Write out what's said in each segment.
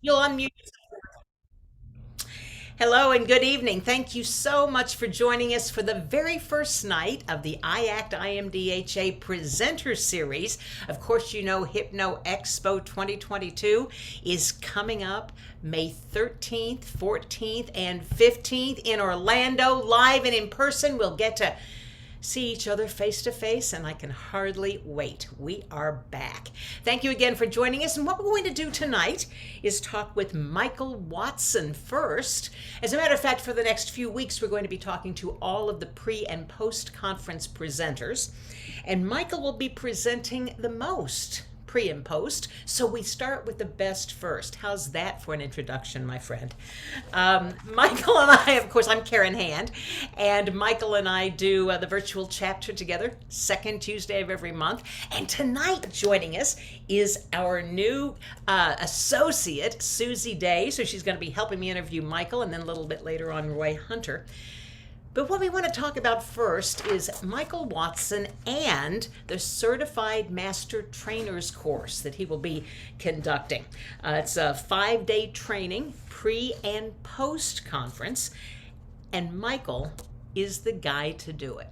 You'll unmute. Hello and good evening. Thank you so much for joining us for the very first night of the IACT IMDHA Presenter Series. Of course, you know HypnoExpo 2022 is coming up May 13th, 14th, and 15th in Orlando, live and in person. We'll get to see each other face to face, and I can hardly wait. We are back. Thank you again for joining us. And what we're going to do tonight is talk with Michael Watson first. As a matter of fact, for the next few weeks, we're going to be talking to all of the pre and post conference presenters. And Michael will be presenting the most pre and post. So we start with the best first. How's that for an introduction, my friend? Michael and I, of course, I'm Karen Hand, and Michael and I do the virtual chapter together, second Tuesday of every month. And tonight, joining us is our new associate, Susie Day. So she's going to be helping me interview Michael, and then a little bit later on, Roy Hunter. But what we want to talk about first is Michael Watson and the Certified Master Trainers course that he will be conducting. It's a 5-day training, pre and post conference, and Michael is the guy to do it.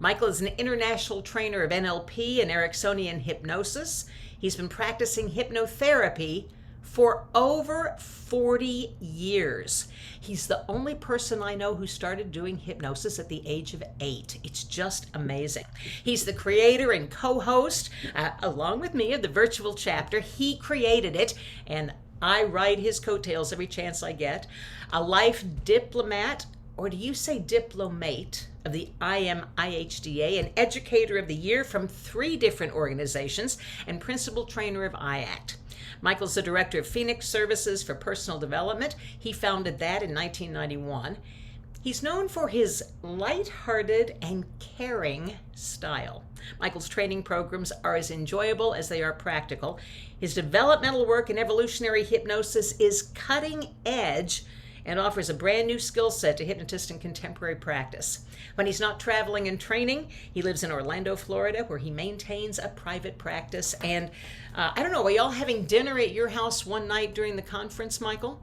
Michael is an international trainer of NLP and Ericksonian hypnosis. He's been practicing hypnotherapy for over 40 years. He's the only person I know who started doing hypnosis at the age of 8. It's just amazing. He's the creator and co-host, along with me, of the virtual chapter. He created it, and I ride his coattails every chance I get. A life diplomat, or do you say diplomate, of the IMIHDA, an educator of the year from 3 different organizations, and principal trainer of IACT. Michael's the director of Phoenix Services for Personal Development. He founded that in 1991. He's known for his lighthearted and caring style. Michael's training programs are as enjoyable as they are practical. His developmental work in evolutionary hypnosis is cutting edge and offers a brand new skill set to hypnotists in contemporary practice. When he's not traveling and training, he lives in Orlando, Florida, where he maintains a private practice. And I don't know, were y'all having dinner at your house one night during the conference, Michael?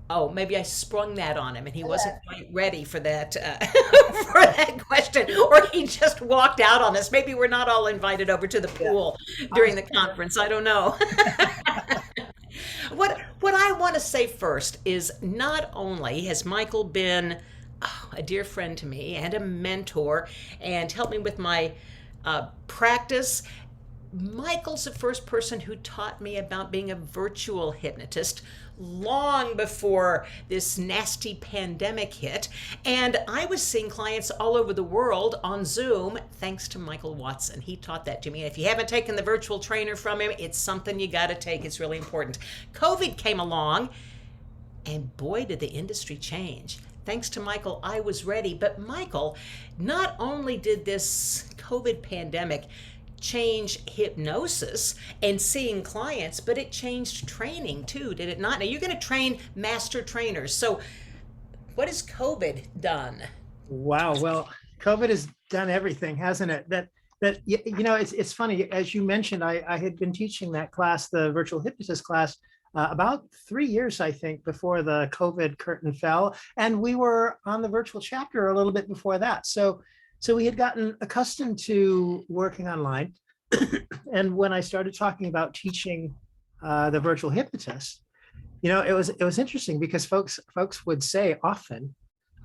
Oh, maybe I sprung that on him and he wasn't quite ready for that for that question, or he just walked out on us. Maybe we're not all invited over to the Yeah, pool I during was the conference. I don't know. What I want to say first is not only has Michael been a dear friend to me and a mentor and helped me with my practice. Michael's the first person who taught me about being a virtual hypnotist long before this nasty pandemic hit. And I was seeing clients all over the world on Zoom thanks to Michael Watson. He taught that to me. And if you haven't taken the virtual trainer from him, it's something you got to take. It's really important. COVID came along, and boy, did the industry change. Thanks to Michael, I was ready. But Michael, not only did this COVID pandemic change hypnosis and seeing clients, but it changed training too, did it not? Now you're going to train master trainers. So what has COVID done? wow. Well, COVID has done everything, hasn't it? It's funny. As you mentioned, I had been teaching that class, the virtual hypnotist class, about 3 years, I think, before the COVID curtain fell, and we were on the virtual chapter a little bit before that. So we had gotten accustomed to working online, and when I started talking about teaching the virtual hypnotist, it was interesting because folks would say often,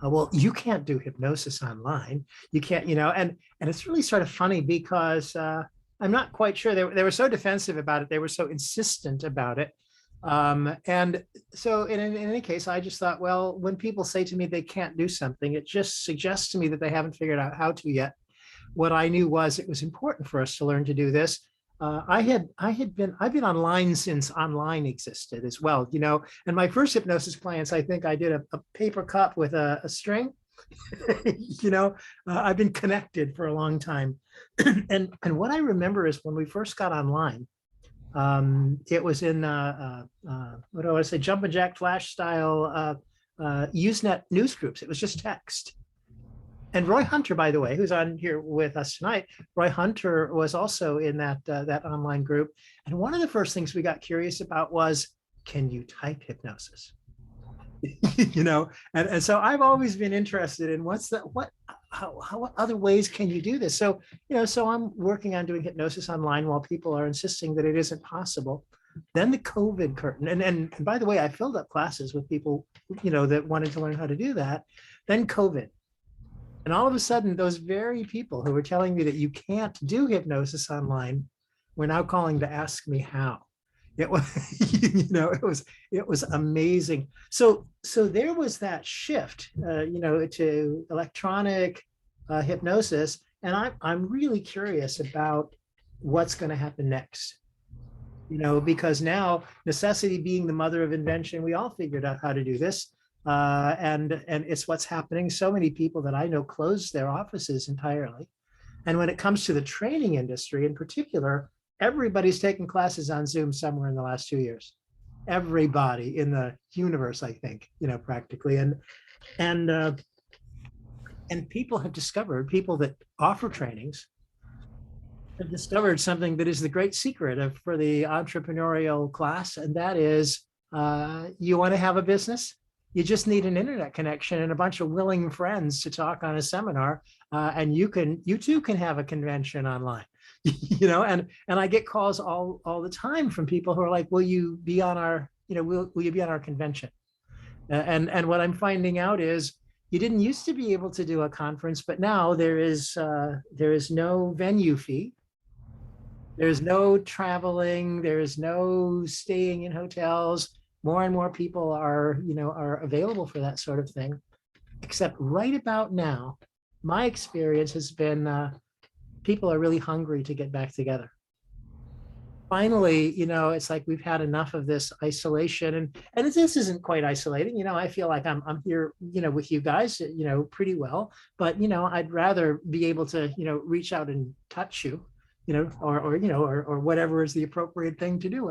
well, you can't do hypnosis online. You can't, and it's really sort of funny because I'm not quite sure they were so defensive about it. They were so insistent about it. And so in any case, I just thought, well, when people say to me they can't do something, it just suggests to me that they haven't figured out how to yet. What I knew was it was important for us to learn to do this. I've been online since online existed as well, and my first hypnosis clients, I think I did a paper cup with a string. I've been connected for a long time. And what I remember is when we first got online, it was in what do I want to say, jump and jack flash style Usenet news groups. It was just text. And Roy Hunter, by the way, who's on here with us tonight, Roy Hunter was also in that online group. And one of the first things we got curious about was, can you type hypnosis? You know, and so I've always been interested in what other ways can you do this? So, you know, so I'm working on doing hypnosis online while people are insisting that it isn't possible. Then the COVID curtain, and by the way, I filled up classes with people, you know, that wanted to learn how to do that. Then COVID. And all of a sudden, those very people who were telling me that you can't do hypnosis online were now calling to ask me how. It was, you know, it was amazing. So there was that shift, you know, to electronic hypnosis, and I'm really curious about what's going to happen next. You know, because now necessity being the mother of invention, we all figured out how to do this. And it's what's happening. So many people that I know closed their offices entirely. And when it comes to the training industry in particular, everybody's taken classes on Zoom somewhere in the last 2 years. Everybody in the universe, I think, you know, practically. And people have discovered, people that offer trainings have discovered something that is the great secret for the entrepreneurial class, and that is, you want to have a business, you just need an internet connection and a bunch of willing friends to talk on a seminar, and you too can have a convention online. You know, and I get calls all the time from people who are like, will you be on our, you know, will you be on our convention? And what I'm finding out is, you didn't used to be able to do a conference, but now there is no venue fee. There's no traveling, there's no staying in hotels. More and more people are, you know, are available for that sort of thing. Except right about now, my experience has been, people are really hungry to get back together. Finally, you know, it's like we've had enough of this isolation, and this isn't quite isolating. You know, I feel like I'm here, you know, with you guys, you know, pretty well. But you know, I'd rather be able to, you know, reach out and touch you, you know, or you know, or whatever is the appropriate thing to do.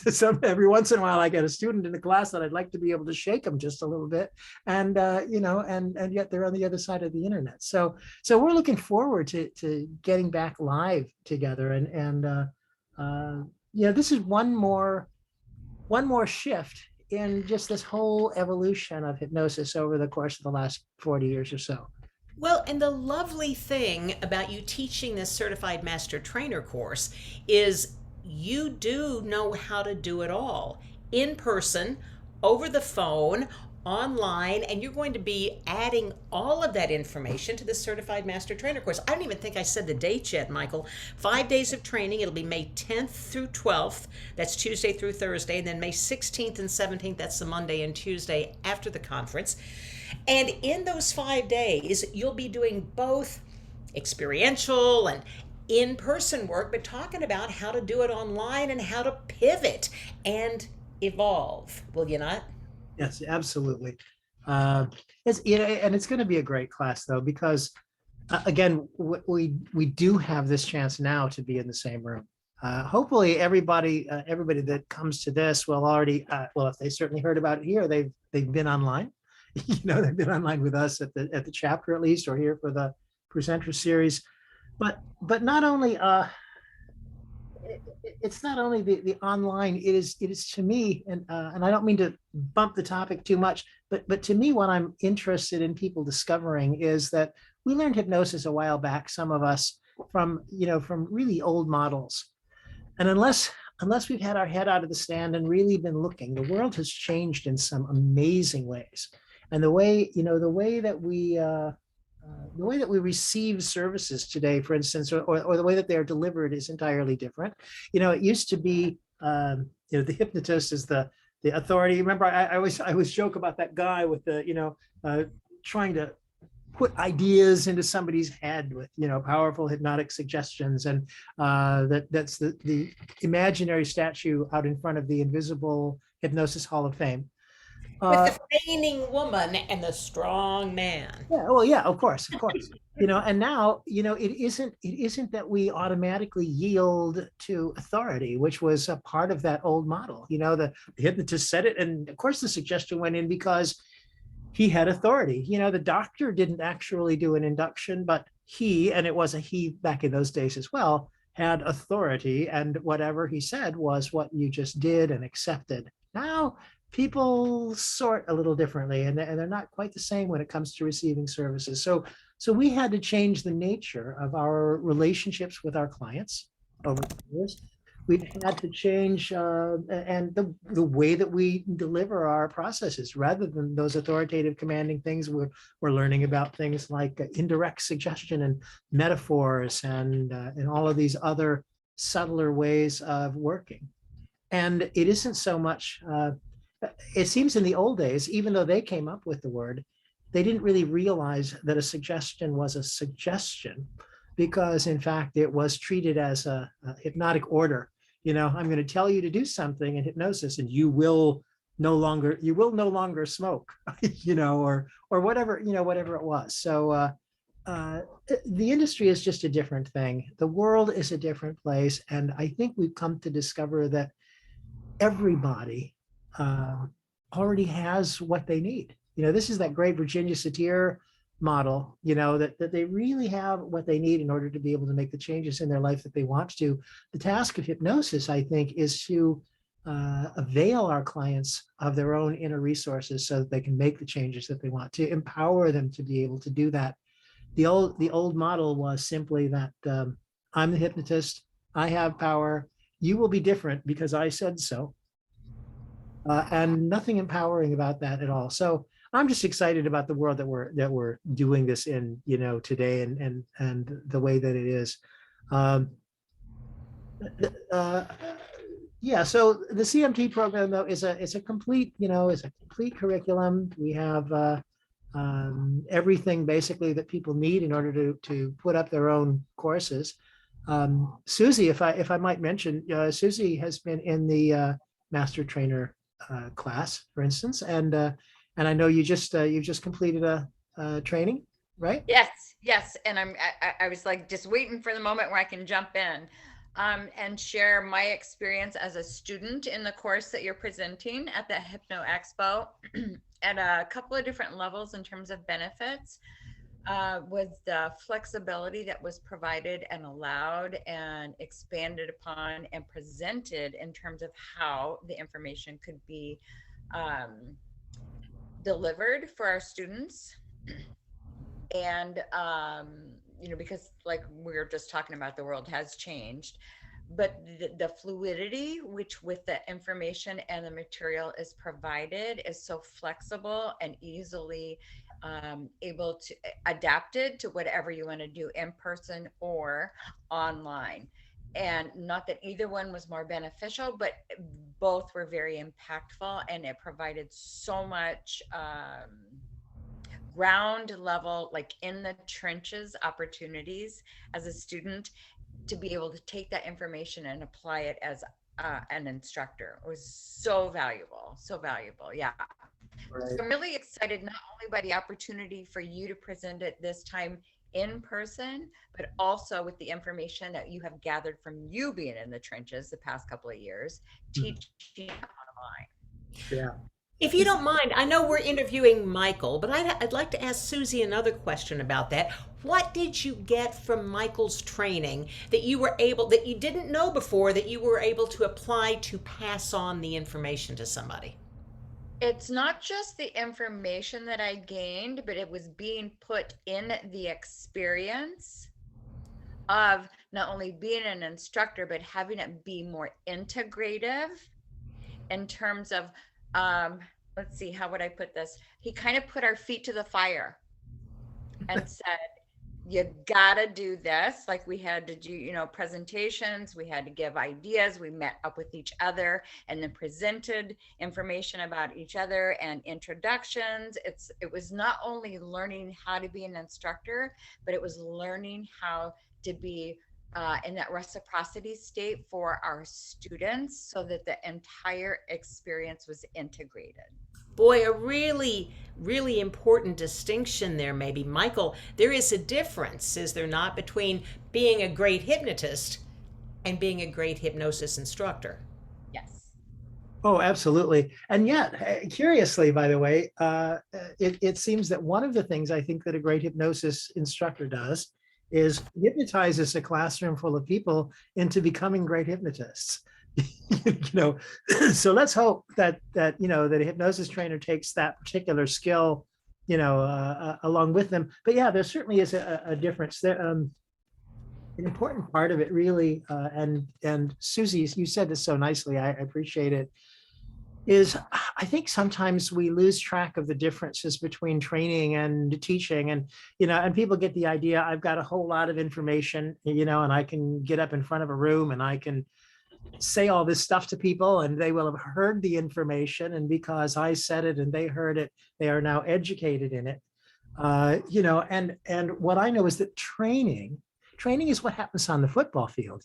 So every once in a while, I get a student in the class that I'd like to be able to shake them just a little bit, and you know, and yet they're on the other side of the internet. So we're looking forward to getting back live together, and you know, this is one more shift in just this whole evolution of hypnosis over the course of the last 40 years or so. Well, and the lovely thing about you teaching this certified master trainer course is you do know how to do it all in person, over the phone, online, and you're going to be adding all of that information to the certified master trainer course. I don't even think I said the date yet, Michael. 5 days of training. It'll be May 10th through 12th. That's Tuesday through Thursday. And then May 16th and 17th, that's the Monday and Tuesday after the conference. And in those 5 days, you'll be doing both experiential and in-person work, but talking about how to do it online and how to pivot and evolve. Will you not? Yes, absolutely. It's, you know, and it's going to be a great class though, because again, we do have this chance now to be in the same room. Hopefully, everybody that comes to this will already, well, if they certainly heard about it here, they've been online. You know, they've been online with us at the chapter at least, or here for the presenter series. But not only it's not only the online, it is to me, and I don't mean to bump the topic too much, but to me, what I'm interested in people discovering is that we learned hypnosis a while back, some of us, from, you know, from really old models. And unless we've had our head out of the stand and really been looking, the world has changed in some amazing ways. And the way that we receive services today, for instance, or the way that they are delivered is entirely different. You know, it used to be, you know, the hypnotist is the authority. Remember, I always joke about that guy with the, you know, trying to put ideas into somebody's head with, you know, powerful hypnotic suggestions, and that's the imaginary statue out in front of the invisible Hypnosis Hall of Fame. With the feigning woman and the strong man. Yeah, well, yeah, of course. You know, and now, you know, it isn't that we automatically yield to authority, which was a part of that old model. You know, the hypnotist said it, and of course the suggestion went in because he had authority. You know, the doctor didn't actually do an induction, but he, and it was a he back in those days as well, had authority, and whatever he said was what you just did and accepted. Now, people sort a little differently, and they're not quite the same when it comes to receiving services. So we had to change the nature of our relationships with our clients over the years. We've had to change and the way that we deliver our processes, rather than those authoritative commanding things. We're learning about things like indirect suggestion and metaphors and all of these other subtler ways of working. And it isn't so much, it seems in the old days, even though they came up with the word, they didn't really realize that a suggestion was a suggestion, because in fact it was treated as a hypnotic order. I'm going to tell you to do something in hypnosis, and you will no longer smoke, or whatever, whatever it was. So the industry is just a different thing. The world is a different place. And I think we've come to discover that everybody already has what they need. This is that great Virginia Satir model, that they really have what they need in order to be able to make the changes in their life that they want to. The task of hypnosis, I think, is to avail our clients of their own inner resources so that they can make the changes that they want, to empower them to be able to do that. The old model was simply that I'm the hypnotist, I have power, you will be different because I said so. And nothing empowering about that at all. So I'm just excited about the world that we're doing this in, today, and the way that it is. Yeah. So the CMT program, though, is a complete, is a complete curriculum. We have everything basically that people need in order to put up their own courses. Susie, if I might mention, Susie has been in the master trainer class, for instance, and I know you've just completed a training, right? Yes. And I was like just waiting for the moment where I can jump in and share my experience as a student in the course that you're presenting at the HypnoExpo at a couple of different levels in terms of benefits. Was the flexibility that was provided and allowed and expanded upon and presented in terms of how the information could be delivered for our students. And because like we were just talking about, the world has changed, but the fluidity which with the information and the material is provided is so flexible and easily able to adapted to whatever you want to do in person or online. And not that either one was more beneficial, but both were very impactful, and it provided so much ground level, like in the trenches opportunities as a student to be able to take that information and apply it as an instructor. It was so valuable. Yeah. Right. So I'm really excited not only by the opportunity for you to present it this time in person, but also with the information that you have gathered from you being in the trenches the past couple of years, teaching online. Yeah. If you don't mind, I know we're interviewing Michael, but I'd like to ask Susie another question about that. What did you get from Michael's training that you didn't know before, that you were able to apply to pass on the information to somebody? It's not just the information that I gained, but it was being put in the experience of not only being an instructor, but having it be more integrative in terms of, let's see, how would I put this? He kind of put our feet to the fire and said, you gotta do this. Like we had to do, presentations, we had to give ideas, we met up with each other and then presented information about each other and introductions. It was not only learning how to be an instructor, but it was learning how to be in that reciprocity state for our students so that the entire experience was integrated. Boy, a really, really important distinction there, maybe. Michael, there is a difference, is there not, between being a great hypnotist and being a great hypnosis instructor? Yes. Oh, absolutely. And yet, curiously, by the way, it seems that one of the things I think that a great hypnosis instructor does is hypnotizes a classroom full of people into becoming great hypnotists. So let's hope that that a hypnosis trainer takes that particular skill, along with them. But yeah, there certainly is a difference there. An important part of it, really, and Susie, you said this so nicely. I appreciate it. Is I think sometimes we lose track of the differences between training and teaching, and people get the idea I've got a whole lot of information, and I can get up in front of a room and I can say all this stuff to people and they will have heard the information, and because I said it and they heard it, they are now educated in it. And what I know is that training is what happens on the football field.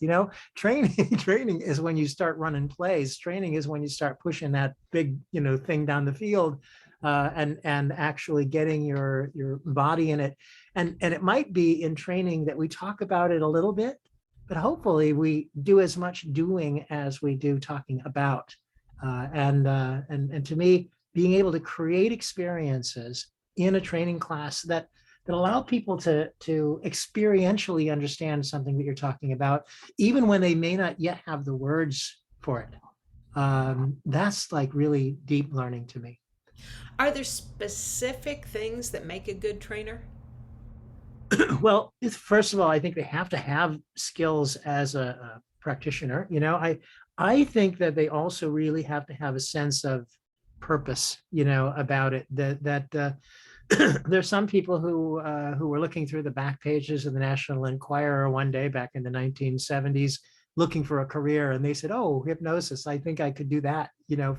Training is when you start running plays. Training is when you start pushing that big thing down the field, and actually getting your body in it. And it might be in training that we talk about it a little bit, but hopefully we do as much doing as we do talking about. And to me, being able to create experiences in a training class that allow people to experientially understand something that you're talking about, even when they may not yet have the words for it. That's like really deep learning to me. Are there specific things that make a good trainer? Well, first of all, I think they have to have skills as a practitioner. I think that they also really have to have a sense of purpose, about it. That there's some people who were looking through the back pages of the National Enquirer one day back in the 1970s, looking for a career, and they said, "Oh, hypnosis! I think I could do that,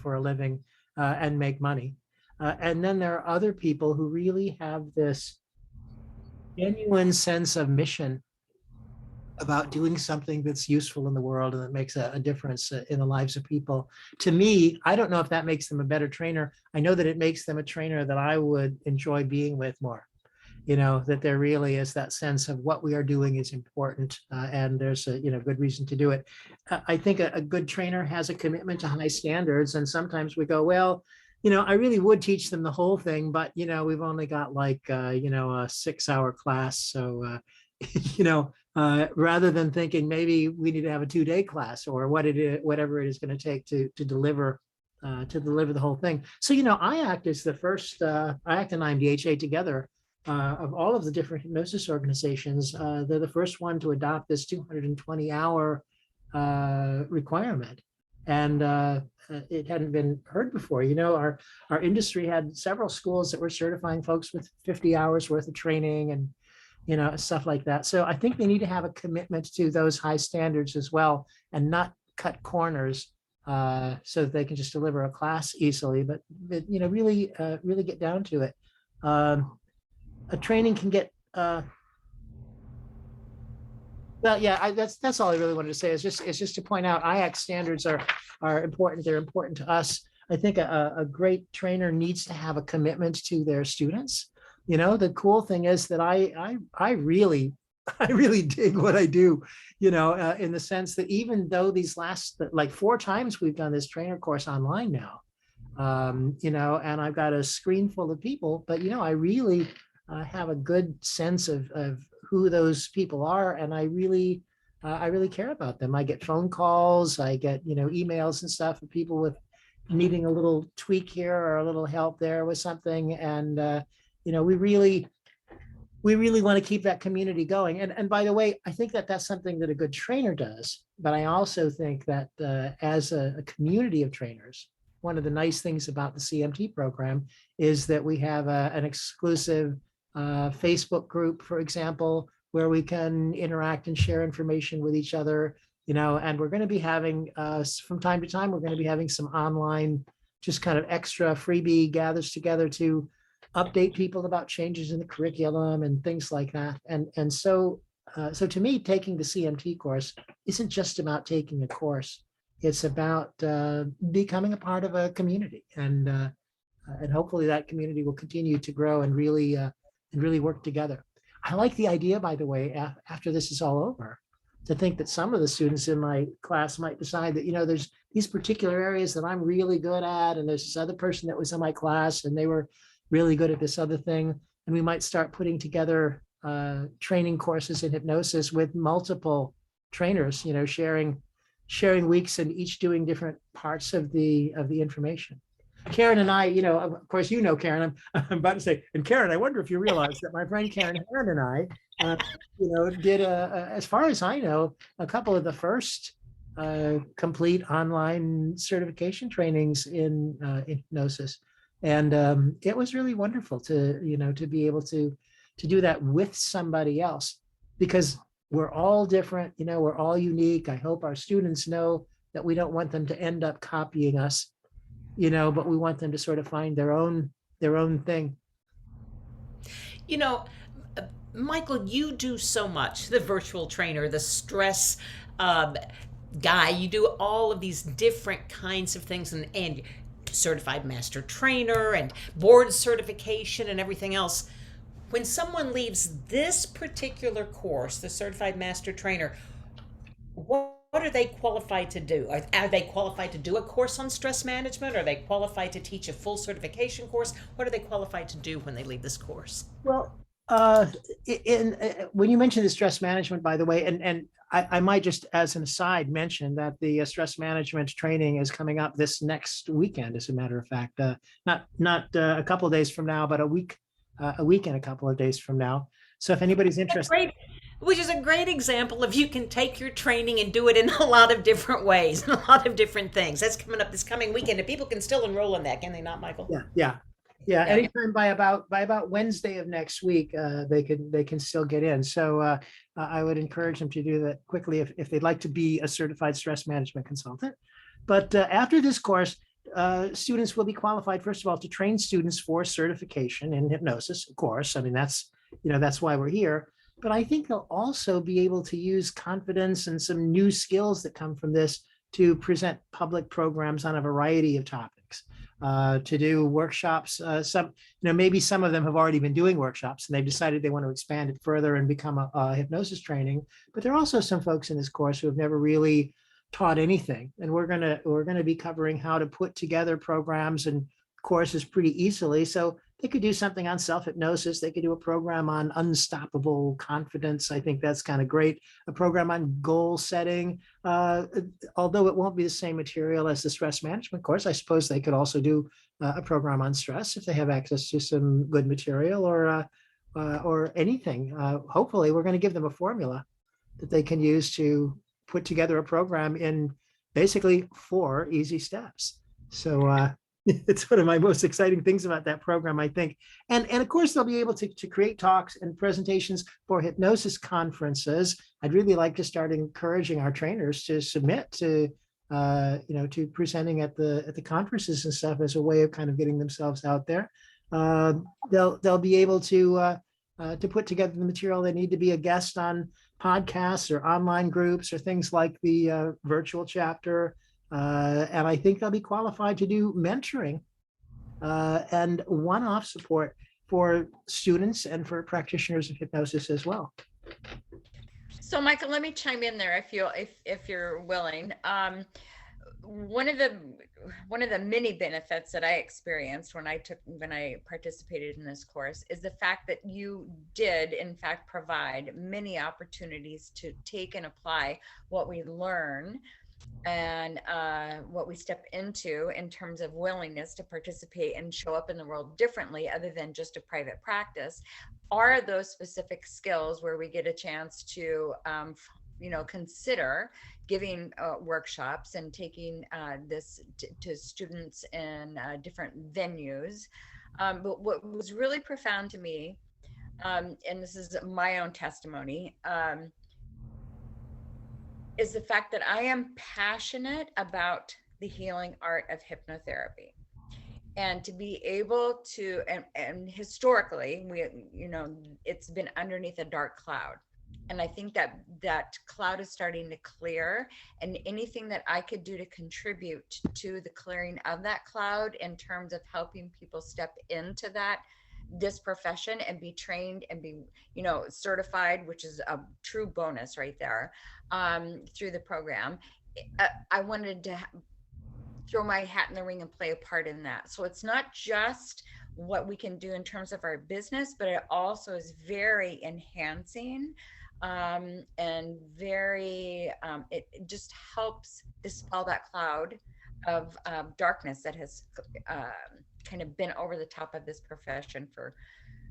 for a living, and make money." And then there are other people who really have this genuine sense of mission about doing something that's useful in the world and that makes a difference in the lives of people. To me, I don't know if that makes them a better trainer. I know that it makes them a trainer that I would enjoy being with more. That there really is that sense of what we are doing is important, and there's a good reason to do it. I think a good trainer has a commitment to high standards, and sometimes we go, well, I really would teach them the whole thing, but we've only got like a 6-hour class, so rather than thinking maybe we need to have a 2-day class or whatever it is going to take to deliver the whole thing. So IACT is the first. IACT and IMDHA together, of all of the different hypnosis organizations, they're the first one to adopt this 220-hour requirement, and it hadn't been heard before. Our industry had several schools that were certifying folks with 50 hours worth of training and stuff like that. So I think they need to have a commitment to those high standards as well, and not cut corners, so that they can just deliver a class easily, but really get down to it. A training can get well, yeah, that's all I really wanted to say. Is just to point out, IAC standards are important. They're important to us. I think a great trainer needs to have a commitment to their students. The cool thing is that I really dig what I do. In the sense that even though these last like 4 times we've done this trainer course online now, and I've got a screen full of people, but I really have a good sense of who those people are, and I really care about them. I get phone calls, I get emails and stuff of people with needing a little tweak here or a little help there with something, and we really want to keep that community going. And by the way, I think that that's something that a good trainer does, but I also think that as a community of trainers, one of the nice things about the CMT program is that we have an exclusive Facebook group, for example, where we can interact and share information with each other, and we're going to be having, from time to time, we're going to be having some online, just kind of extra freebie gathers together to update people about changes in the curriculum and things like that. And so to me, taking the CMT course isn't just about taking a course. It's about becoming a part of a community, and hopefully that community will continue to grow and really work together. I like the idea, by the way, after this is all over, to think that some of the students in my class might decide that, there's these particular areas that I'm really good at, and there's this other person that was in my class and they were really good at this other thing. And we might start putting together, training courses in hypnosis with multiple trainers, sharing weeks and each doing different parts of the information. Karen and I, of course, Karen, I'm about to say, and Karen, I wonder if you realize that my friend Karen Heron and I, did as far as I know, a couple of the first complete online certification trainings in hypnosis. And it was really wonderful to be able to do that with somebody else, because we're all different, we're all unique. I hope our students know that we don't want them to end up copying us, but we want them to sort of find their own thing. You know, Michael, you do so much. The virtual trainer, the stress guy, you do all of these different kinds of things, and certified master trainer and board certification and everything else. When someone leaves this particular course, the certified master trainer, what are they qualified to do? Are they qualified to do a course on stress management? Are they qualified to teach a full certification course? What are they qualified to do when they leave this course? Well, when you mentioned the stress management, by the way, and I might just, as an aside, mention that the stress management training is coming up this next weekend. As a matter of fact, not a couple of days from now, but a week and a couple of days from now. So if anybody's interested, Great, which is a great example of you can take your training and do it in a lot of different ways and a lot of different things. That's coming up this coming weekend, and people can still enroll in that, can they not, Michael? yeah. Anytime by about Wednesday of next week, they can still get in. So I would encourage them to do that quickly if they'd like to be a certified stress management consultant. But after this course, students will be qualified, first of all, to train students for certification in hypnosis. Of course, I mean that's why we're here. But I think they'll also be able to use confidence and some new skills that come from this to present public programs on a variety of topics, to do workshops. Maybe some of them have already been doing workshops and they've decided they want to expand it further and become a hypnosis training. But there are also some folks in this course who have never really taught anything. And we're gonna be covering how to put together programs and courses pretty easily. So they could do something on self-hypnosis. They could do a program on unstoppable confidence. I think that's kind of great. A program on goal setting. Although it won't be the same material as the stress management course, I suppose they could also do a program on stress if they have access to some good material or anything. Hopefully, we're going to give them a formula that they can use to put together a program in basically 4 easy steps. So it's one of my most exciting things about that program, I think. And of course, they'll be able to create talks and presentations for hypnosis conferences. I'd really like to start encouraging our trainers to submit to presenting at the conferences and stuff as a way of kind of getting themselves out there. They'll be able to put together the material. They need to be a guest on podcasts or online groups or things like the virtual chapter. And I think they'll be qualified to do mentoring and one-off support for students and for practitioners of hypnosis as well. So, Michael, let me chime in there if you're willing. One of the many benefits that I experienced when I participated in this course is the fact that you did in fact provide many opportunities to take and apply what we learn and what we step into in terms of willingness to participate and show up in the world differently other than just a private practice are those specific skills where we get a chance to consider giving workshops and taking this to students in different venues. But what was really profound to me, and this is my own testimony, is the fact that I am passionate about the healing art of hypnotherapy. And to be able to, and historically, it's been underneath a dark cloud. And I think that cloud is starting to clear, and anything that I could do to contribute to the clearing of that cloud in terms of helping people step into this profession and be trained and be, certified, which is a true bonus right there, through the program. I wanted to throw my hat in the ring and play a part in that. So it's not just what we can do in terms of our business, but it also is very enhancing, and very, it just helps dispel that cloud of darkness that has kind of been over the top of this profession for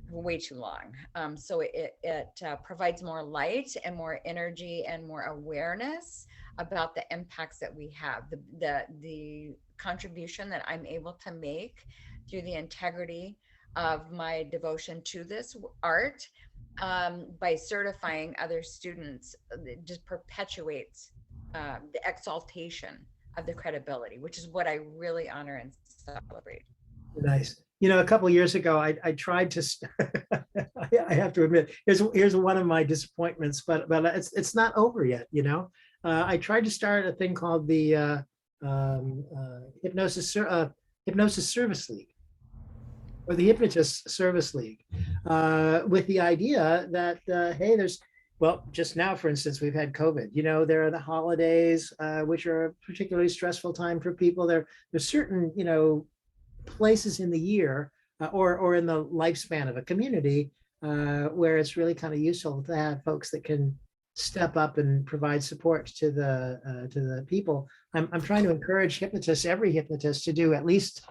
way too long. So it provides more light and more energy and more awareness about the impacts that we have, the contribution that I'm able to make through the integrity of my devotion to this art, by certifying other students. It just perpetuates the exaltation of the credibility, which is what I really honor and celebrate. Nice. You know, a couple of years ago, I tried to, I have to admit, here's one of my disappointments, but it's not over yet, you know. I tried to start a thing called the Hypnosis Service League, or the Hypnotist Service League, with the idea that, hey, well, just now, for instance, we've had COVID. You know, there are the holidays, which are a particularly stressful time for people. There's certain, you know, places in the year, or in the lifespan of a community, where it's really kind of useful to have folks that can step up and provide support to the people. I'm trying to encourage every hypnotist, to do at least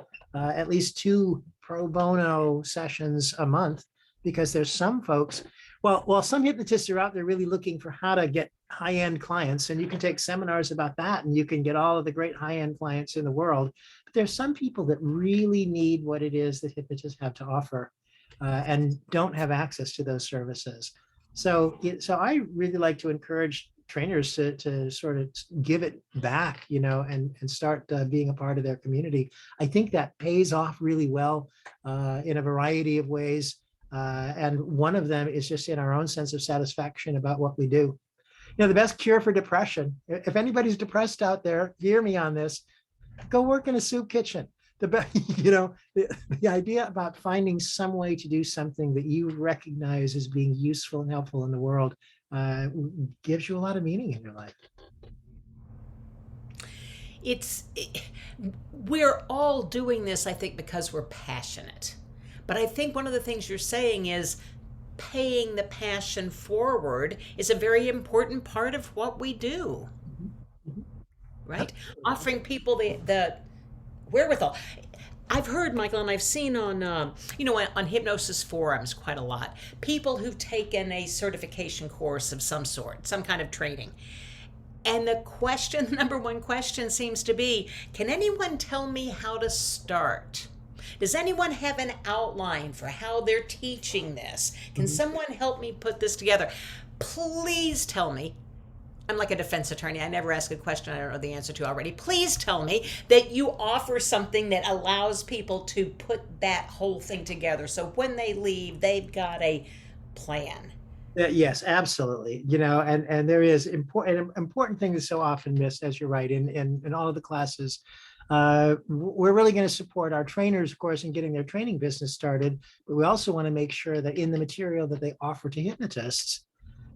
2 pro bono sessions a month, because there's some folks. Well, some hypnotists are out there really looking for how to get high-end clients, and you can take seminars about that, and you can get all of the great high-end clients in the world. But there's some people that really need what it is that hypnotists have to offer, and don't have access to those services. So I really like to encourage trainers to sort of give it back, you know, and start being a part of their community. I think that pays off really well, in a variety of ways. And one of them is just in our own sense of satisfaction about what we do. You know, the best cure for depression, if anybody's depressed out there, hear me on this, go work in a soup kitchen. You know, the idea about finding some way to do something that you recognize as being useful and helpful in the world, gives you a lot of meaning in your life. We're all doing this, I think, because we're passionate. But I think one of the things you're saying is paying the passion forward is a very important part of what we do, right? Offering people the wherewithal. I've heard, Michael, and I've seen on, on hypnosis forums quite a lot, people who've taken a certification course of some sort, some kind of training. And the number one question seems to be, can anyone tell me how to start? Does anyone have an outline for how they're teaching this? Can someone help me put this together? Please tell me. I'm like a defense attorney. I never ask a question I don't know the answer to already. Please tell me that you offer something that allows people to put that whole thing together. So when they leave, they've got a plan. Yes, absolutely. You know, and there is important thing is so often missed, as you're right, in all of the classes. We're really going to support our trainers, of course, in getting their training business started, but we also want to make sure that in the material that they offer to hypnotists,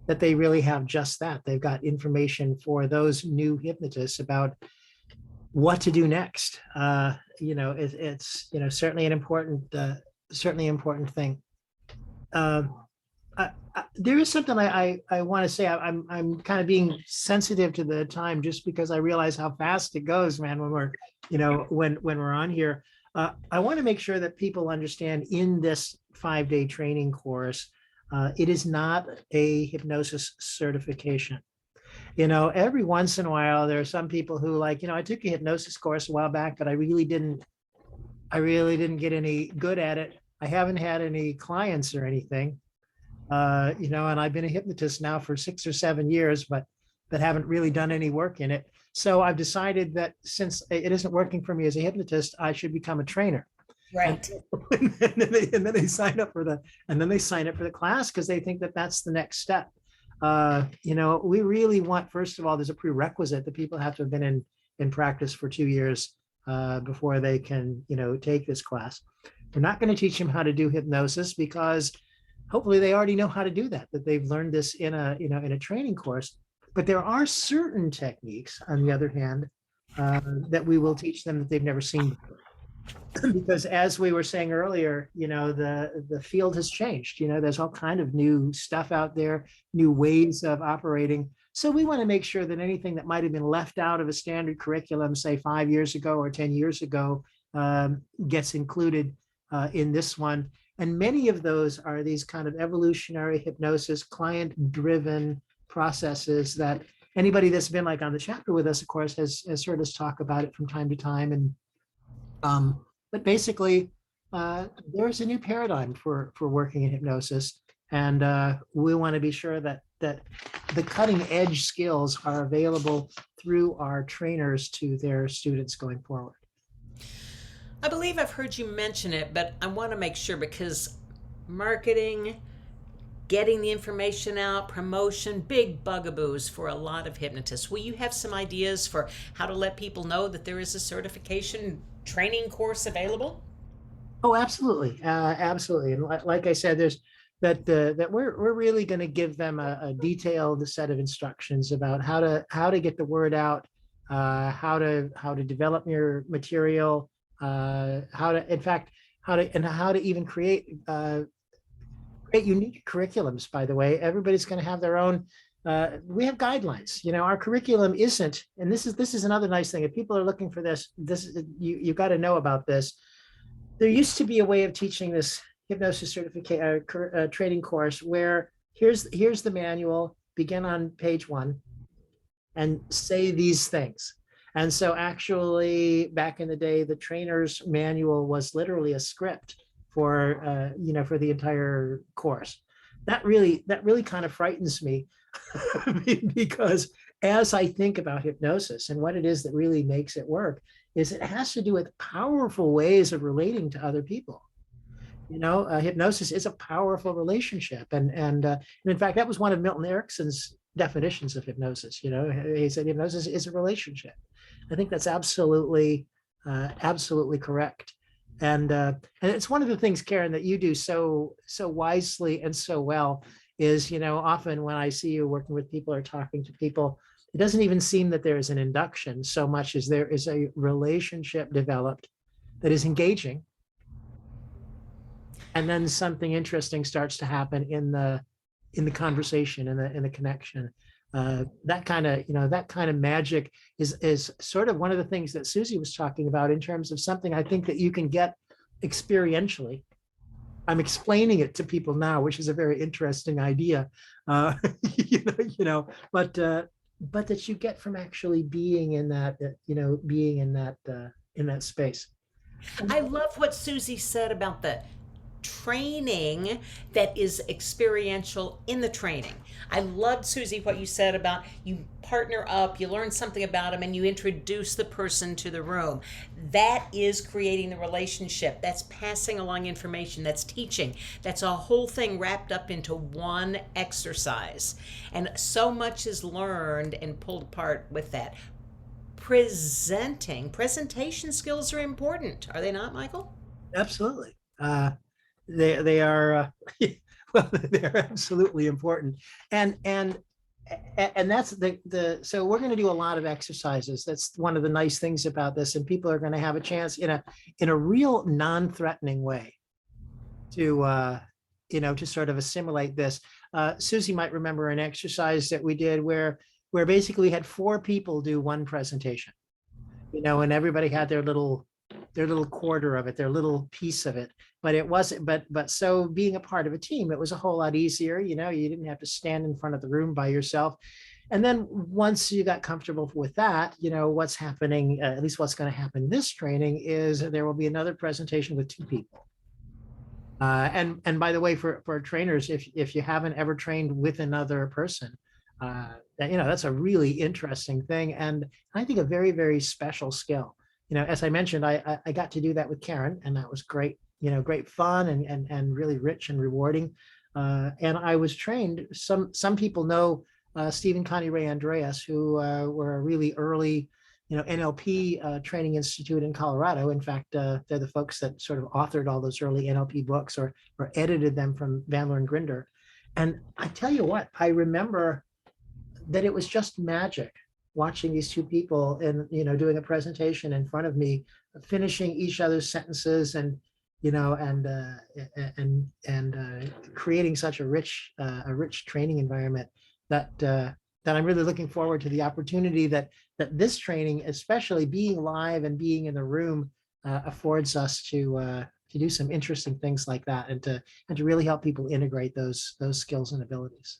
that they really have just that. They've got information for those new hypnotists about what to do next. You know, it's you know, certainly an important thing. There is something I want to say. I'm kind of being sensitive to the time, just because I realize how fast it goes, man, when we're, you know, when we're on here. I want to make sure that people understand, in this 5-day training course, it is not a hypnosis certification. You know, every once in a while, there are some people who, like, you know, I took a hypnosis course a while back, but I really didn't get any good at it. I haven't had any clients or anything. You know, and I've been a hypnotist now for 6 or 7 years, but haven't really done any work in it. So I've decided that since it isn't working for me as a hypnotist, I should become a trainer. Right. And then they sign up for the class, because they think that that's the next step. You know, we really want, first of all, there's a prerequisite that people have to have been in practice for 2 years before they can, you know, take this class. We're not going to teach them how to do hypnosis, because hopefully they already know how to do that they've learned this in a training course. But there are certain techniques, on the other hand, that we will teach them that they've never seen before. because as we were saying earlier, the field has changed. There's all kind of new stuff out there, new ways of operating. So we want to make sure that anything that might have been left out of a standard curriculum, say 5 years ago or 10 years ago, gets included in this one. And many of those are these kind of evolutionary hypnosis, client-driven processes that anybody that's been like on the chapter with us, of course, has heard us talk about it from time to time. And but basically, there's a new paradigm for working in hypnosis, and we want to be sure that the cutting edge skills are available through our trainers to their students going forward. I believe I've heard you mention it, but I want to make sure because marketing, getting the information out, promotion, big bugaboos for a lot of hypnotists. Will you have some ideas for how to let people know that there is a certification training course available? Oh, absolutely, absolutely. And like I said, there's that we're really going to give them a detailed set of instructions about how to get the word out, how to develop your material, how to, in fact, how to even create unique curriculums. By the way, everybody's going to have their own. We have guidelines. Our curriculum isn't, and this is another nice thing. If people are looking for this, you got to know about this. There used to be a way of teaching this hypnosis certificate training course where here's the manual, begin on page 1 and say these things. And so actually back in the day, the trainer's manual was literally a script for for the entire course. That really kind of frightens me because as I think about hypnosis and what it is that really makes it work, is it has to do with powerful ways of relating to other people. Hypnosis is a powerful relationship, and in fact, that was one of Milton Erickson's definitions of hypnosis. He said hypnosis is a relationship. I think that's absolutely correct, and it's one of the things, Karen, that you do so wisely and so well. Is often when I see you working with people or talking to people, it doesn't even seem that there is an induction so much as there is a relationship developed that is engaging. And then something interesting starts to happen in the conversation, in the connection. That kind of magic is sort of one of the things that Susie was talking about in terms of something I think that you can get experientially. I'm explaining it to people now, which is a very interesting idea, but that you get from actually being in that, in that space. I love what Susie said about the training that is experiential in the training. I loved, Susie, what you said about you partner up, you learn something about them, and you introduce the person to the room. That is creating the relationship. That's passing along information. That's teaching. That's a whole thing wrapped up into one exercise. And so much is learned and pulled apart with that. Presentation skills are important, are they not, Michael? Absolutely. They are well, they're absolutely important, and that's so we're going to do a lot of exercises. That's one of the nice things about this, and people are going to have a chance in a real non-threatening way to to sort of assimilate this. Susie might remember an exercise that we did where basically we had 4 people do one presentation, and everybody had their little quarter of it, their little piece of it. But it wasn't, but so being a part of a team, it was a whole lot easier. You didn't have to stand in front of the room by yourself. And then once you got comfortable with that, what's happening, at least what's going to happen in this training is there will be another presentation with 2 people. And by the way, for trainers, if you haven't ever trained with another person, that's a really interesting thing. And I think a very, very special skill. As I mentioned, I got to do that with Karen, and that was great, great fun and really rich and rewarding. And I was trained, some people know Stephen Connie Ray Andreas, who were a really early, NLP training institute in Colorado. In fact, they're the folks that sort of authored all those early NLP books or edited them from Bandler and Grinder. And I tell you what, I remember that it was just magic watching these two people and, doing a presentation in front of me, finishing each other's sentences and, creating such a rich training environment that I'm really looking forward to the opportunity that this training, especially being live and being in the room, affords us to do some interesting things like that, and to really help people integrate those skills and abilities.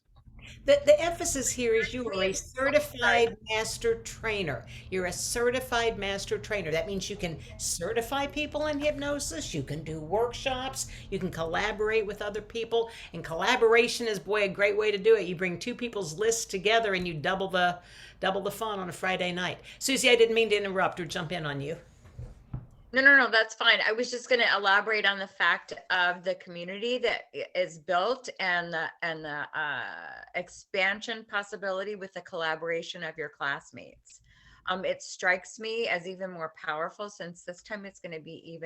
The emphasis here is you are a certified master trainer. You're a certified master trainer. That means you can certify people in hypnosis, you can do workshops, you can collaborate with other people, and collaboration is, boy, a great way to do it. You bring two people's lists together and you double the fun on a Friday night. Susie, I didn't mean to interrupt or jump in on you. No, that's fine. I was just going to elaborate on the fact of the community that is built and the expansion possibility with the collaboration of your classmates. It strikes me as even more powerful since this time it's going to be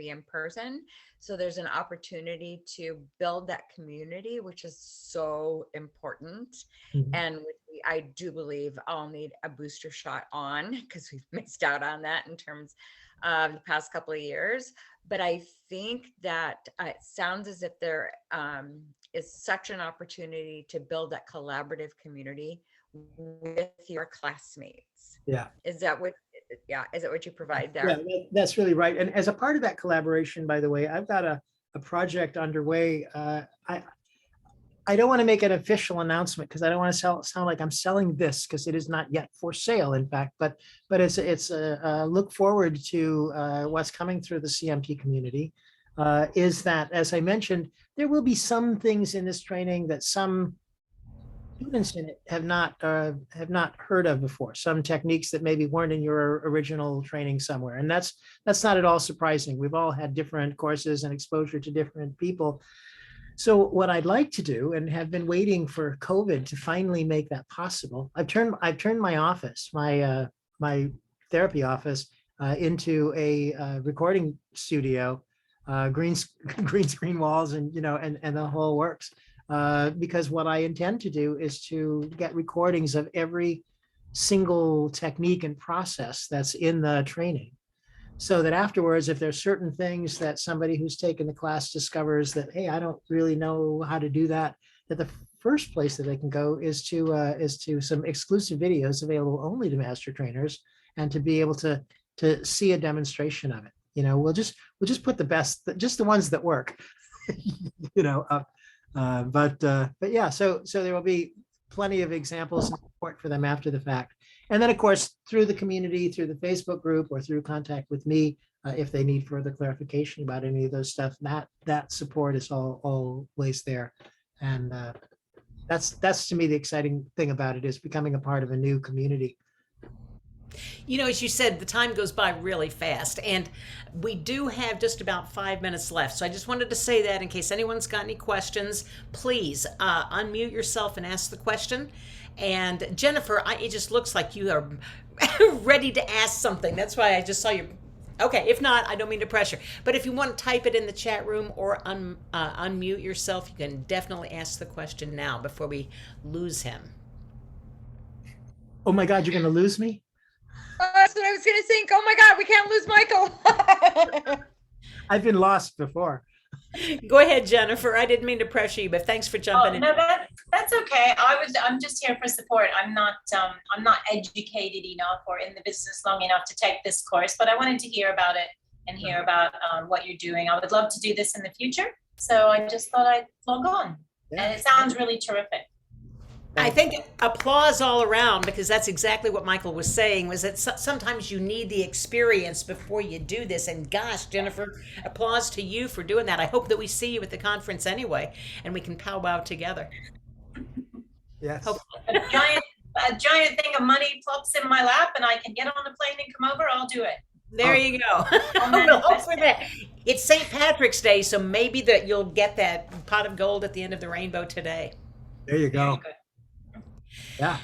in person. So there's an opportunity to build that community, which is so important. Mhm. And I do believe I'll need a booster shot on because we've missed out on that in terms the past couple of years. But I think that it sounds as if there is such an opportunity to build that collaborative community with your classmates. Yeah. Is that what you provide there? Yeah, that's really right. And as a part of that collaboration, by the way, I've got a project underway. I don't want to make an official announcement because I don't want to sound like I'm selling this, because it is not yet for sale, in fact. But it's a look forward to what's coming through the CMT community. Is that, as I mentioned, there will be some things in this training that some students in it have not heard of before. Some techniques that maybe weren't in your original training somewhere, and that's not at all surprising. We've all had different courses and exposure to different people. So what I'd like to do, and have been waiting for COVID to finally make that possible, I've turned my office, my therapy office, into a recording studio, green screen walls, and and the whole works. Because what I intend to do is to get recordings of every single technique and process that's in the training, so that afterwards, if there's certain things that somebody who's taken the class discovers that, hey, I don't really know how to do that, that the first place that they can go is to some exclusive videos available only to master trainers, and to be able to see a demonstration of it. We'll just put the best, just the ones that work, up. But yeah, so there will be plenty of examples and support for them after the fact. And then, of course, through the community, through the Facebook group, or through contact with me, if they need further clarification about any of those stuff, that support is always there. And that's to me the exciting thing about it, is becoming a part of a new community. As you said, the time goes by really fast, and we do have just about 5 minutes left. So I just wanted to say that in case anyone's got any questions, please unmute yourself and ask the question. And Jennifer, it just looks like you are ready to ask something. That's why I just saw you. Okay, if not, I don't mean to pressure. But if you want to type it in the chat room or unmute yourself, you can definitely ask the question now before we lose him. Oh my God, you're going to lose me? That's what I was going to think. Oh my God, we can't lose Michael. I've been lost before. Go ahead, Jennifer. I didn't mean to pressure you, but thanks for jumping in. No, that's okay. I'm just here for support. I'm not educated enough or in the business long enough to take this course, but I wanted to hear about it and hear about what you're doing. I would love to do this in the future, so I just thought I'd log on. Yeah. And it sounds really terrific. I think applause all around, because that's exactly what Michael was saying, was that sometimes you need the experience before you do this. And gosh, Jennifer, applause to you for doing that. I hope that we see you at the conference anyway, and we can powwow together. Yes. A giant thing of money plops in my lap and I can get on a plane and come over, I'll do it. There you go. We'll hope for that. It's St. Patrick's Day, so maybe that you'll get that pot of gold at the end of the rainbow today. There you go. Yeah.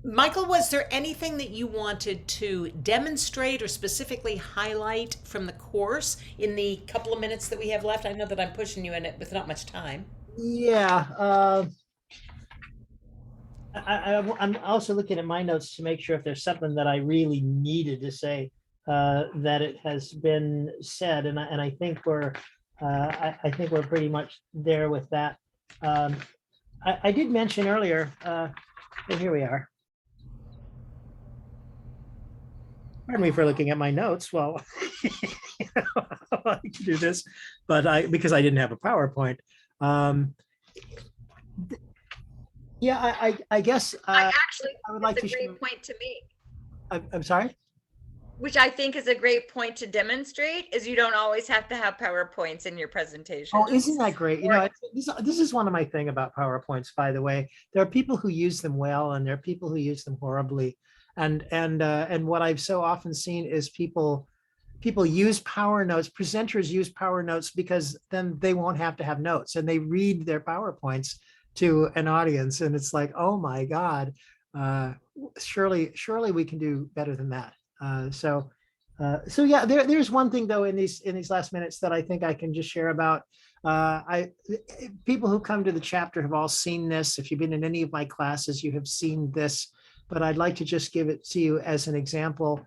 Michael, was there anything that you wanted to demonstrate or specifically highlight from the course in the couple of minutes that we have left? I know that I'm pushing you in it with not much time. Yeah. I'm also looking at my notes to make sure if there's something that I really needed to say, that it has been said, and I think I think we're pretty much there with that. I did mention earlier, well, here we are. Pardon me for looking at my notes. Well, I like to do this, but because I didn't have a PowerPoint. Yeah, I guess I actually, I would like it's to a share. great point to make, I'm sorry. which I think is a great point to demonstrate, is you don't always have to have PowerPoints in your presentation. Oh, isn't that great? You know, this is one of my thing about PowerPoints, by the way. There are people who use them well, and there are people who use them horribly. And what I've so often seen is people use Power Notes, presenters use Power Notes because then they won't have to have notes, and they read their PowerPoints to an audience, and it's like, oh my God, surely we can do better than that. So yeah, there's one thing though in these last minutes that I think I can just share about. People who come to the chapter have all seen this. If you've been in any of my classes, you have seen this, but I'd like to just give it to you as an example,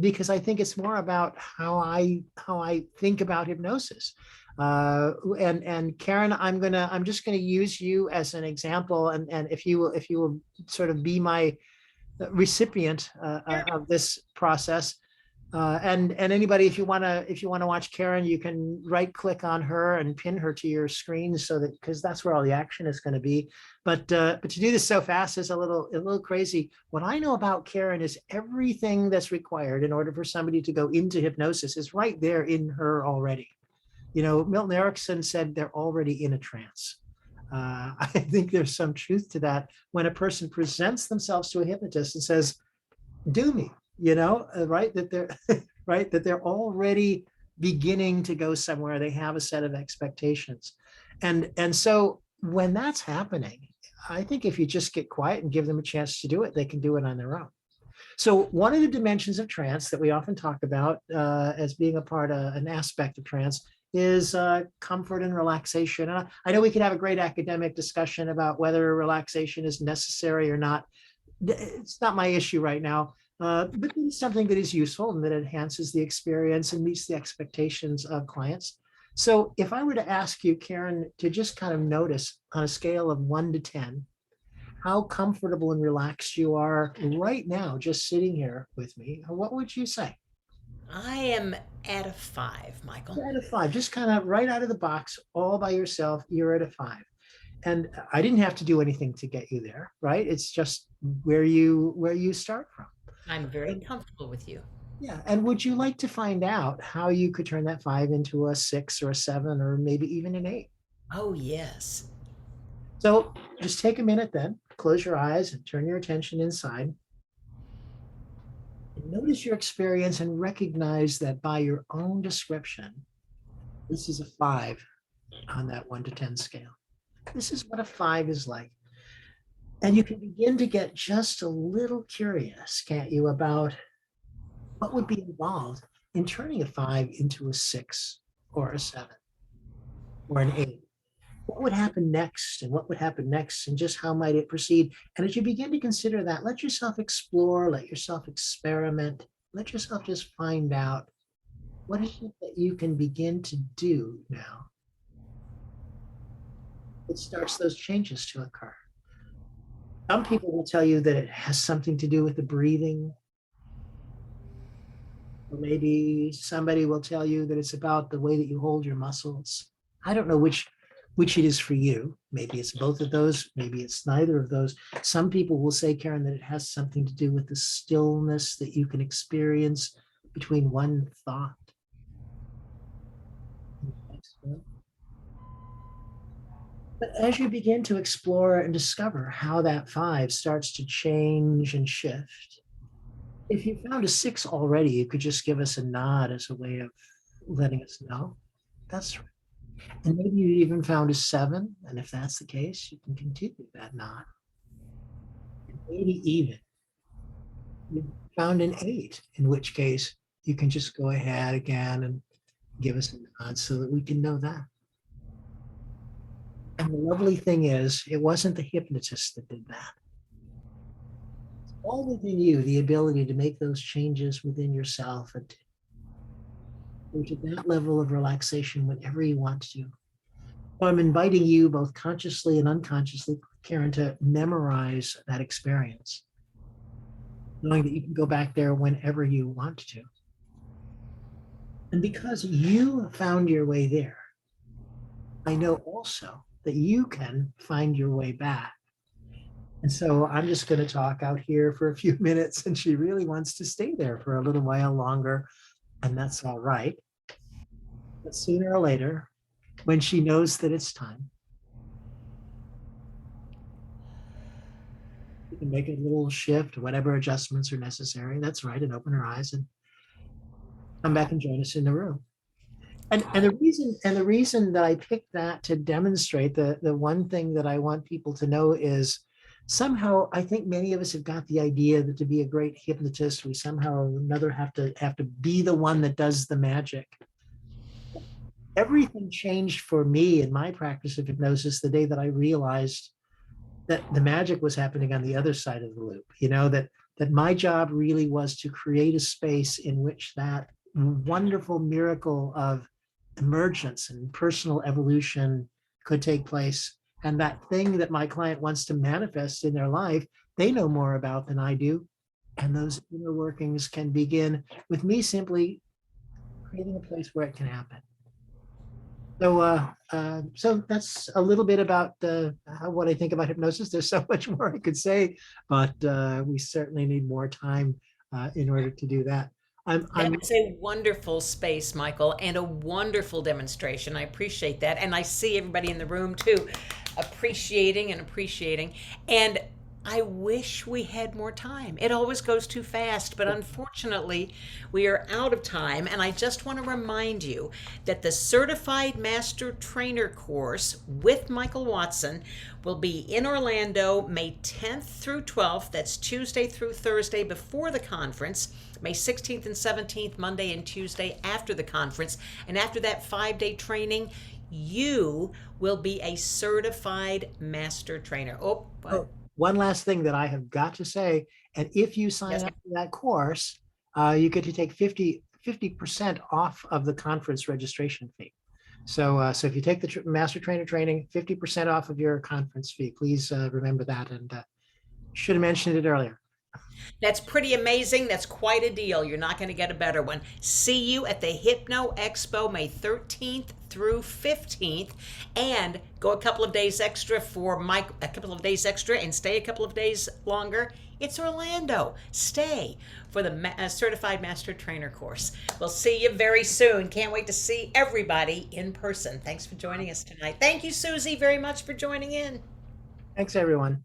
because I think it's more about how I think about hypnosis. And Karen, I'm just gonna use you as an example, and if you will sort of be my recipient of this process. And anybody, if you want to watch Karen, you can right click on her and pin her to your screen, so that, because that's where all the action is going to be. But to do this so fast is a little crazy. What I know about Karen is everything that's required in order for somebody to go into hypnosis is right there in her already. You know, Milton Erickson said they're already in a trance. I think there's some truth to that when a person presents themselves to a hypnotist and says, "Do me," you know, right? That they're right, that they're already beginning to go somewhere. They have a set of expectations, and so when that's happening, I think if you just get quiet and give them a chance to do it, they can do it on their own. So one of the dimensions of trance that we often talk about as being a part of an aspect of trance is comfort and relaxation. And I know we could have a great academic discussion about whether relaxation is necessary or not. It's not my issue right now, but it's something that is useful and that enhances the experience and meets the expectations of clients. So if I were to ask you, Karen, to just kind of notice on a scale of 1 to 10, how comfortable and relaxed you are right now, just sitting here with me, what would you say? I am at a 5, Michael. You're at a 5, just kind of right out of the box, all by yourself, you're at a 5. And I didn't have to do anything to get you there, right? It's just where you start from. I'm very comfortable with you. Yeah. And would you like to find out how you could turn that 5 into a 6 or a 7 or maybe even an 8? Oh, yes. So just take a minute then, close your eyes and turn your attention inside. And notice your experience and recognize that by your own description, this is a 5 on that 1 to 10 scale. This is what a 5 is like. And you can begin to get just a little curious, can't you, about what would be involved in turning a 5 into a 6 or a 7 or an 8. What would happen next, and what would happen next, and just how might it proceed? And as you begin to consider that, let yourself explore, let yourself experiment, let yourself just find out what is it that you can begin to do now. It starts those changes to occur. Some people will tell you that it has something to do with the breathing. Or maybe somebody will tell you that it's about the way that you hold your muscles. I don't know which it is for you. Maybe it's both of those, maybe it's neither of those. Some people will say, Karen, that it has something to do with the stillness that you can experience between one thought and the next one. But as you begin to explore and discover how that 5 starts to change and shift, if you found a 6 already, you could just give us a nod as a way of letting us know. That's right. And maybe you even found a 7. And if that's the case, you can continue that nod. And maybe even you found an 8, in which case you can just go ahead again and give us a nod so that we can know that. And the lovely thing is, it wasn't the hypnotist that did that. all within you the ability to make those changes within yourself and to go to that level of relaxation whenever you want to. So I'm inviting you both consciously and unconsciously, Karen, to memorize that experience, knowing that you can go back there whenever you want to. And because you found your way there, I know also that you can find your way back. And so I'm just going to talk out here for a few minutes, and she really wants to stay there for a little while longer, and that's all right. But sooner or later, when she knows that it's time, you can make a little shift, whatever adjustments are necessary. That's right, and open her eyes and come back and join us in the room. And the reason that I picked that to demonstrate the one thing that I want people to know is somehow I think many of us have got the idea that to be a great hypnotist, we somehow or another have to be the one that does the magic. Everything changed for me in my practice of hypnosis the day that I realized that the magic was happening on the other side of the loop. You know, that my job really was to create a space in which that wonderful miracle of emergence and personal evolution could take place. And that thing that my client wants to manifest in their life, they know more about than I do. And those inner workings can begin with me simply creating a place where it can happen. So that's a little bit about what I think about hypnosis. There's so much more I could say, but we certainly need more time in order to do that. That's a wonderful space, Michael, and a wonderful demonstration. I appreciate that. And I see everybody in the room too, appreciating. And I wish we had more time. It always goes too fast, but unfortunately, we are out of time. And I just want to remind you that the Certified Master Trainer course with Michael Watson will be in Orlando, May 10th through 12th. That's Tuesday through Thursday before the conference. May 16th and 17th, Monday and Tuesday after the conference. And after that 5-day training, you will be a certified master trainer. One last thing that I have got to say, and if you sign up for that course, you get to take 50% off of the conference registration fee. So if you take the Master Trainer training, 50% off of your conference fee. Please remember that, and should have mentioned it earlier. That's pretty amazing. That's quite a deal. You're not going to get a better one. See you at the HypnoExpo, May 13th through 15th, and go a couple of days extra for Mike, a couple of days extra, and stay a couple of days longer. It's Orlando. Stay for the Certified Master Trainer course. We'll see you very soon. Can't wait to see everybody in person. Thanks for joining us tonight. Thank you, Susie, very much for joining in. Thanks, everyone.